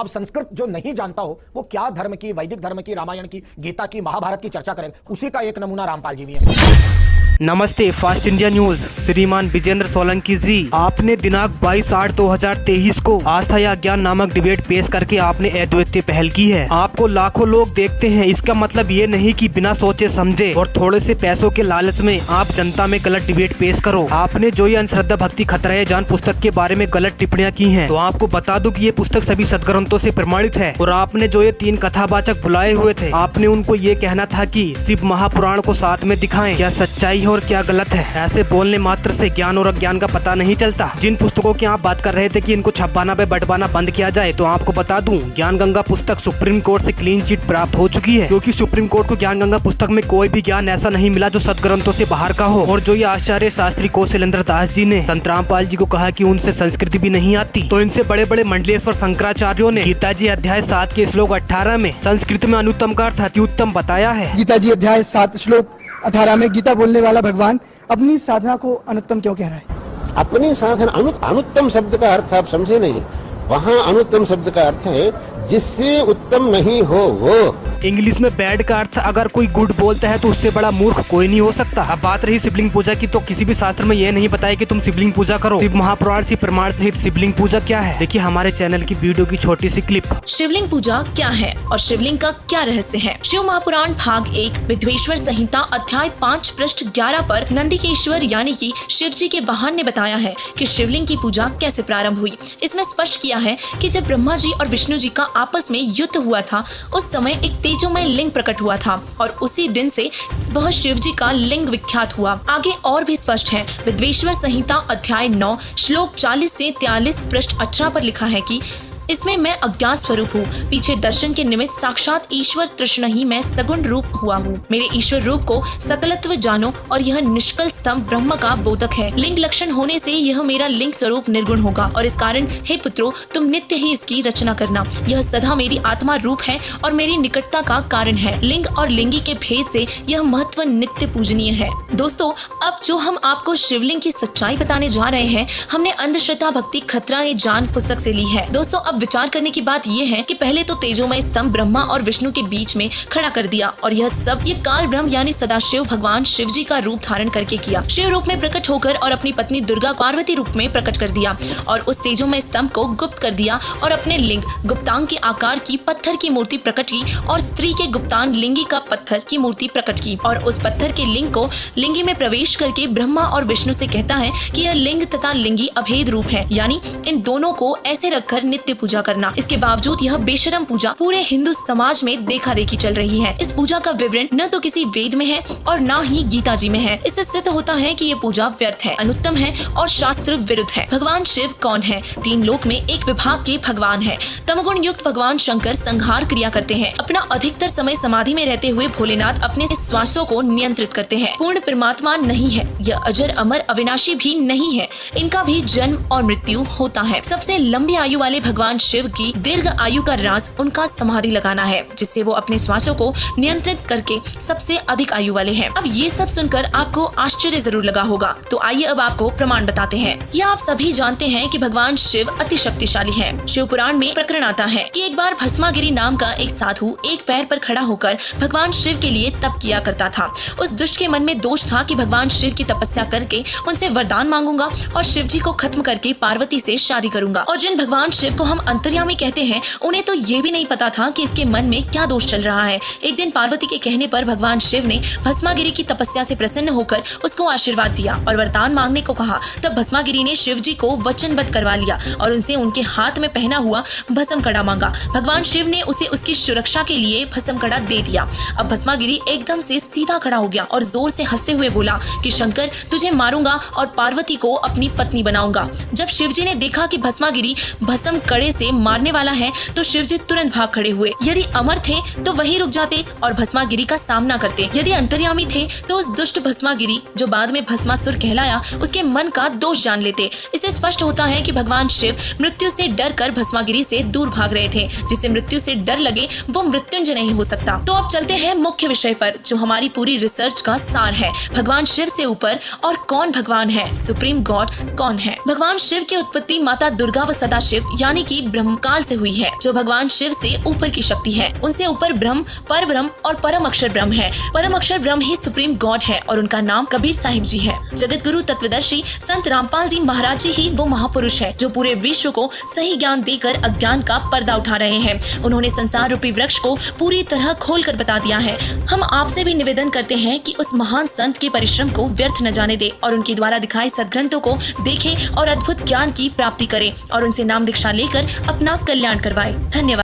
अब संस्कृत जो नहीं जानता हो वो क्या धर्म की, वैदिक धर्म की, रामायण की, गीता की, महाभारत की चर्चा करेगा। उसी का एक नमूना रामपाल जी भी है। नमस्ते, फास्ट इंडिया न्यूज। श्रीमान विजेंद्र सोलंकी जी, आपने दिनांक 22/8/2023 को आस्था या ज्ञान नामक डिबेट पेश करके आपने अद्वितीय पहल की है। आपको लाखों लोग देखते हैं। इसका मतलब ये नहीं कि बिना सोचे समझे और थोड़े से पैसों के लालच में आप जनता में गलत डिबेट पेश करो। आपने जो ये अंधश्रद्धा भक्ति खतरा है जान पुस्तक के बारे में गलत टिप्पणियां की हैं, तो आपको बता दूं कि ये पुस्तक सभी सदग्रंथों से प्रमाणित है। और आपने जो ये 3 कथावाचक बुलाए हुए थे, आपने उनको ये कहना था कि शिव महापुराण को साथ में दिखाएं, क्या सच्चाई और क्या गलत है। ऐसे बोलने मात्र से ज्ञान और अज्ञान का पता नहीं चलता। जिन पुस्तकों की आप बात कर रहे थे कि इनको छपवाना पे बंटवाना बंद किया जाए, तो आपको बता दूं ज्ञान गंगा पुस्तक सुप्रीम कोर्ट से क्लीन चिट प्राप्त हो चुकी है, क्योंकि सुप्रीम कोर्ट को ज्ञान गंगा पुस्तक में कोई भी ज्ञान ऐसा नहीं मिला जो सदग्रंथों से बाहर का हो। और जो ये आचार्य शास्त्री कौशलेंद्र दास जी ने संत रामपाल जी को कहा कि उनसे संस्कृति भी नहीं आती, तो इनसे बड़े बड़े मंडलेश्वर शंकराचार्यों ने गीता जी अध्याय 7 के श्लोक 18 में संस्कृत में अनुत्तम का अर्थ अति उत्तम बताया है। गीता जी अध्याय 7 श्लोक 18 में गीता बोलने वाला भगवान अपनी साधना को अनुत्तम क्यों कह रहा है? अपनी साधना अनुत्तम शब्द का अर्थ आप समझे नहीं। वहाँ अनुत्तम शब्द का अर्थ है जिससे उत्तम नहीं हो वो। इंग्लिश में बैड का अर्थ अगर कोई गुड बोलता है तो उससे बड़ा मूर्ख कोई नहीं हो सकता। अब बात रही शिवलिंग पूजा की, तो किसी भी शास्त्र में ये नहीं बताया कि तुम शिवलिंग पूजा करो। शिव महापुराण से प्रमाण सहित शिवलिंग पूजा क्या है, देखिए हमारे चैनल की वीडियो की छोटी सी क्लिप। शिवलिंग पूजा क्या है और शिवलिंग का क्या रहस्य है। शिव महापुराण भाग 1 विद्वेश्वर संहिता अध्याय 5 पृष्ठ 11 पर नंदिकेश्वर यानी कि शिव जी के वाहन ने बताया है कि शिवलिंग की पूजा कैसे प्रारंभ हुई। इसमें स्पष्ट किया है कि जब ब्रह्मा जी और विष्णु जी का आपस में युद्ध हुआ था, उस समय एक तेजोमय लिंग प्रकट हुआ था और उसी दिन से वह शिव जी का लिंग विख्यात हुआ। आगे और भी स्पष्ट है। विद्वेश्वर संहिता अध्याय 9 श्लोक 40 से 43 पृष्ठ 18 पर लिखा है कि इसमें मैं अज्ञात स्वरूप हूँ, पीछे दर्शन के निमित्त साक्षात ईश्वर तृष्ण ही मैं सगुण रूप हुआ हूँ। मेरे ईश्वर रूप को सकलत्व जानो और यह निष्कल स्तंभ ब्रह्म का बोधक है। लिंग लक्षण होने से यह मेरा लिंग स्वरूप निर्गुण होगा और इस कारण हे पुत्रो तुम नित्य ही इसकी रचना करना। यह सदा मेरी आत्मा रूप है और मेरी निकटता का कारण है। लिंग और लिंगी के भेद से यह महत्व नित्य पूजनीय है। दोस्तों, अब जो हम आपको शिवलिंग की सच्चाई बताने जा रहे हैं, हमने अंधश्रद्धा भक्ति खतरा ये जान पुस्तक से ली है। दोस्तों, अब विचार करने की बात यह है कि पहले तो तेजोमय स्तंभ ब्रह्मा और विष्णु के बीच में खड़ा कर दिया और यह सब ये काल ब्रह्म यानी सदाशिव भगवान शिव जी का रूप धारण करके किया। शिव रूप में प्रकट होकर और अपनी पत्नी दुर्गा पार्वती रूप में प्रकट कर दिया और उस तेजोमय स्तंभ को गुप्त कर दिया और अपने लिंग गुप्तांग के आकार की पत्थर की मूर्ति प्रकट की और स्त्री के गुप्तांग लिंगी का पत्थर की मूर्ति प्रकट की और उस पत्थर के लिंग को लिंगी में प्रवेश करके ब्रह्मा और विष्णु से कहता है कि यह लिंग तथा लिंगी अभेद रूप है, यानी इन दोनों को ऐसे रखकर नित्य पूजा करना। इसके बावजूद यह बेशरम पूजा पूरे हिंदू समाज में देखा देखी चल रही है। इस पूजा का विवरण न तो किसी वेद में है और न ही गीता जी में है। इससे सिद्ध होता है कि ये पूजा व्यर्थ है, अनुत्तम है और शास्त्र विरुद्ध है। भगवान शिव कौन है? 3 लोक में एक विभाग के भगवान है। तमगुण युक्त भगवान शंकर संहार क्रिया करते हैं। अपना अधिकतर समय समाधि में रहते हुए भोलेनाथ अपने श्वासों को नियंत्रित करते हैं। पूर्ण परमात्मा नहीं है, यह अजर अमर अविनाशी भी नहीं है। इनका भी जन्म और मृत्यु होता है। सबसे लंबी आयु वाले भगवान शिव की दीर्घ आयु का राज उनका समाधि लगाना है, जिससे वो अपने श्वासों को नियंत्रित करके सबसे अधिक आयु वाले हैं। अब ये सब सुनकर आपको आश्चर्य जरूर लगा होगा, तो आइए अब आपको प्रमाण बताते हैं। यह आप सभी जानते हैं कि भगवान शिव अति शक्तिशाली है। शिव पुराण में प्रकरण आता है कि एक बार भस्मागिरी नाम का एक साधु एक पैर पर खड़ा होकर भगवान शिव के लिए तप किया करता था। उस दुष्ट के मन में दोष था कि भगवान शिव की तपस्या करके उनसे वरदान मांगूंगा और शिव जी को खत्म करके पार्वती से शादी करूंगा। और जिन भगवान शिव को हम अंतर्यामी कहते हैं, उन्हें तो ये भी नहीं पता था कि इसके मन में क्या दोष चल रहा है। एक दिन पार्वती के कहने पर भगवान शिव ने भस्मागिरी की तपस्या से प्रसन्न होकर उसको आशीर्वाद दिया और वरदान मांगने को कहा। तब भस्मागिरी ने शिव जी को वचनबद्ध करवा लिया और उनसे उनके हाथ में पहना हुआ भस्म कड़ा मांगा। भगवान शिव ने उसे उसकी सुरक्षा के लिए भस्म कड़ा दे दिया। अब भस्मागिरी एकदम से सीधा खड़ा हो गया और जोर से हंसते हुए बोला कि शंकर, तुझे मारूंगा और पार्वती को अपनी पत्नी बनाऊंगा। जब शिव जी ने देखा कि भस्मागिरी भस्म कड़े से मारने वाला है, तो शिवजी तुरंत भाग खड़े हुए। यदि अमर थे तो वही रुक जाते और भस्मागिरी का सामना करते। यदि अंतर्यामी थे तो उस दुष्ट भस्मागिरी, जो बाद में भस्मासुर कहलाया, उसके मन का दोष जान लेते। इससे स्पष्ट होता है कि भगवान शिव मृत्यु से डर कर भस्मागिरी से दूर भाग रहे थे। जिसे मृत्यु से डर लगे वो मृत्युंजय नहीं हो सकता। तो अब चलते हैं मुख्य विषय पर, जो हमारी पूरी रिसर्च का सार है। भगवान शिव से ऊपर और कौन भगवान है? सुप्रीम गॉड कौन है? भगवान शिव की उत्पत्ति माता दुर्गा व सदाशिव यानी कि उत्पत्ति ब्रह्म काल से हुई है, जो भगवान शिव से ऊपर की शक्ति है। उनसे ऊपर ब्रह्म, पर ब्रह्म और परम अक्षर ब्रह्म है। परम अक्षर ब्रह्म ही सुप्रीम गॉड है और उनका नाम कबीर साहिब जी है। जगत गुरु तत्वदर्शी संत रामपाल जी महाराज जी ही वो महापुरुष है जो पूरे विश्व को सही ज्ञान देकर अज्ञान का पर्दा उठा रहे हैं। उन्होंने संसार रूपी वृक्ष को पूरी तरह खोल कर बता दिया है। हम आपसे भी निवेदन करते हैं कि उस महान संत के परिश्रम को व्यर्थ न जाने दे और उनके द्वारा दिखाए सदग्रंथों को देखें और अद्भुत ज्ञान की प्राप्ति करें और उनसे नाम दीक्षा लेकर अपना कल्याण करवाएं। धन्यवाद।